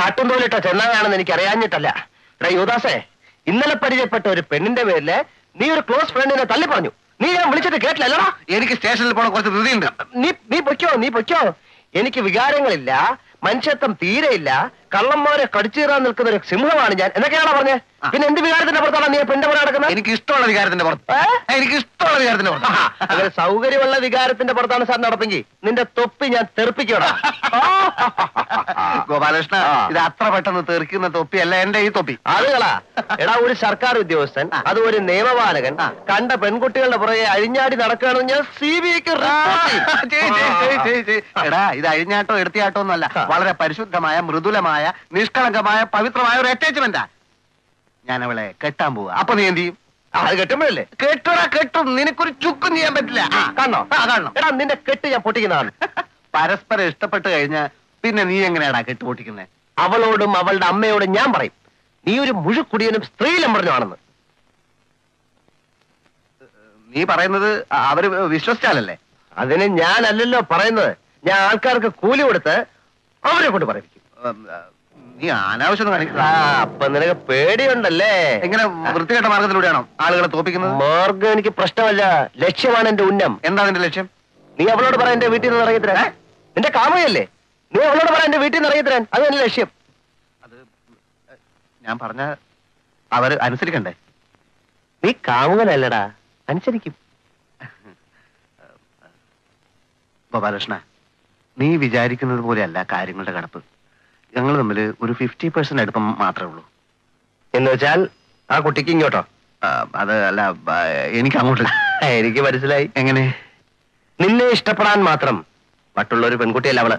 ആട്ടുംതോലിട്ട ചെന്നായാണെന്ന് എനിക്ക് അറിയാഞ്ഞിട്ടല്ല. എടാ യുവദാസേ, ഇന്നലെ പരിചയപ്പെട്ട ഒരു പെണ്ണിന്റെ പേരില് നീ ഒരു ക്ലോസ് ഫ്രണ്ടിനെ തള്ളി പറഞ്ഞു. നീ ഞാൻ വിളിച്ചിട്ട് കേട്ടില്ലല്ലോടാ. എനിക്ക് സ്റ്റേഷനിൽ പോണ കുറച്ച് ധൃതിയുണ്ട്. നീ പൊയ്ക്കോ. എനിക്ക് വികാരങ്ങളില്ല, മനുഷ്യത്വം തീരെയില്ല, കള്ളന്മാരെ കടിച്ചീറാൻ നിൽക്കുന്ന ഒരു സിംഹമാണ് ഞാൻ എന്നൊക്കെയാണോ പറഞ്ഞേ? പിന്നെ എന്ത് വികാരത്തിന്റെ പുറത്താണ് നീ പെണ്ണിന്റെ പുറത്ത് നടക്കുന്നത്? എനിക്ക് ഇഷ്ടമുള്ള വികാരത്തിന്റെ പുറത്ത്. എനിക്ക് ഇഷ്ടമുള്ള വികാരത്തിന്റെ പുറത്ത്. അങ്ങനെ സൗകര്യമുള്ള വികാരത്തിന്റെ പുറത്താണ് സാർ നടപ്പെങ്കിൽ നിന്റെ തൊപ്പി ഞാൻ തെറിപ്പിക്കണം. ഗോപാലകൃഷ്ണ, ഇത് അത്ര പെട്ടെന്ന് തെറിക്കുന്ന തൊപ്പിയല്ല എന്റെ ഈ തൊപ്പി. ആളുകളാ, എടാ ഒരു സർക്കാർ ഉദ്യോഗസ്ഥൻ, അത് ഒരു നിയമപാലകൻ കണ്ട പെൺകുട്ടികളുടെ പുറകെ അഴിഞ്ഞാടി നടക്കുകയാണെന്ന് ഞാൻ CBIക്ക് എടാ, ഇത് അഴിഞ്ഞാട്ടോ എടുത്തിയാട്ടോ ഒന്നല്ല, വളരെ പരിശുദ്ധമായ, മൃദുലമായ, നിഷ്കളങ്കമായ, പവിത്രമായ ഒരു അറ്റാച്ച്മെന്റാ. ഞാൻ അവളെ കെട്ടാൻ പോവാ. അപ്പൊ നീ എന്ത് ചെയ്യും? അത് കെട്ടുമ്പോഴല്ലേ? കെട്ടും. നിനക്കൊരു ചുക്കും ചെയ്യാൻ പറ്റില്ല. കാണണോ? കാണണം. എടാ നിന്റെ കെട്ട് ഞാൻ പൊട്ടിക്കുന്നതാണ്. പരസ്പരം ഇഷ്ടപ്പെട്ട് കഴിഞ്ഞാൽ പിന്നെ നീ എങ്ങനെയാടാ കെട്ട് പൊട്ടിക്കുന്നത്? അവളോടും അവളുടെ അമ്മയോടും ഞാൻ പറയും, നീ ഒരു മുഴുക്കുടിയനും സ്ത്രീലമ്പറഞ്ഞാണെന്ന്. നീ പറയുന്നത് അവര് വിശ്വസിച്ചാലല്ലേ? അതിന് ഞാനല്ലല്ലോ പറയുന്നത്. ഞാൻ ആൾക്കാർക്ക് കൂലി കൊടുത്ത് അവരെ കൊണ്ട് പറയിപ്പിക്കും. നീ അനാവശ്യം കാണിക്കുക. അപ്പൊ നിനക്ക് പേടിയുണ്ടല്ലേ? എങ്ങനെ വൃത്തികെട്ട മാർഗത്തിലൂടെയാണോ ആളുകളെ തോപ്പിക്കുന്നത്? മാർഗം എനിക്ക് പ്രശ്നമല്ല, ലക്ഷ്യമാണ് എന്റെ ഉന്നം. എന്താ നിന്റെ ലക്ഷ്യം? നീ അവളോട് പറ എന്റെ വീട്ടിൽ നിന്ന് ഇറങ്ങി തരാൻ. നിന്റെ കാമയല്ലേ? നീ അവളോട് പറ എന്റെ വീട്ടിൽ നിന്ന് ഇറങ്ങി തരാൻ. അത് എന്റെ ലക്ഷ്യം. അത് ഞാൻ പറഞ്ഞ അവര് അനുസരിക്കണ്ടേ? നീ കാമുകനല്ലടാ, അനുസരിക്കും. ഗോപാലകൃഷ്ണ, നീ വിചാരിക്കുന്നത് പോലെയല്ല കാര്യങ്ങളുടെ കടപ്പ്. ഞങ്ങൾ തമ്മിൽ ഒരു 50% അടുപ്പം മാത്രമേ ഉള്ളൂ. എന്ന് വെച്ചാൽ ആ കുട്ടിക്ക് ഇങ്ങോട്ടോ? അത് അല്ല, എനിക്ക് അങ്ങോട്ട്. എനിക്ക് മനസ്സിലായി. എങ്ങനെ? നിന്നെ ഇഷ്ടപ്പെടാൻ മാത്രം മറ്റുള്ള ഒരു പെൺകുട്ടിയല്ല അവള്.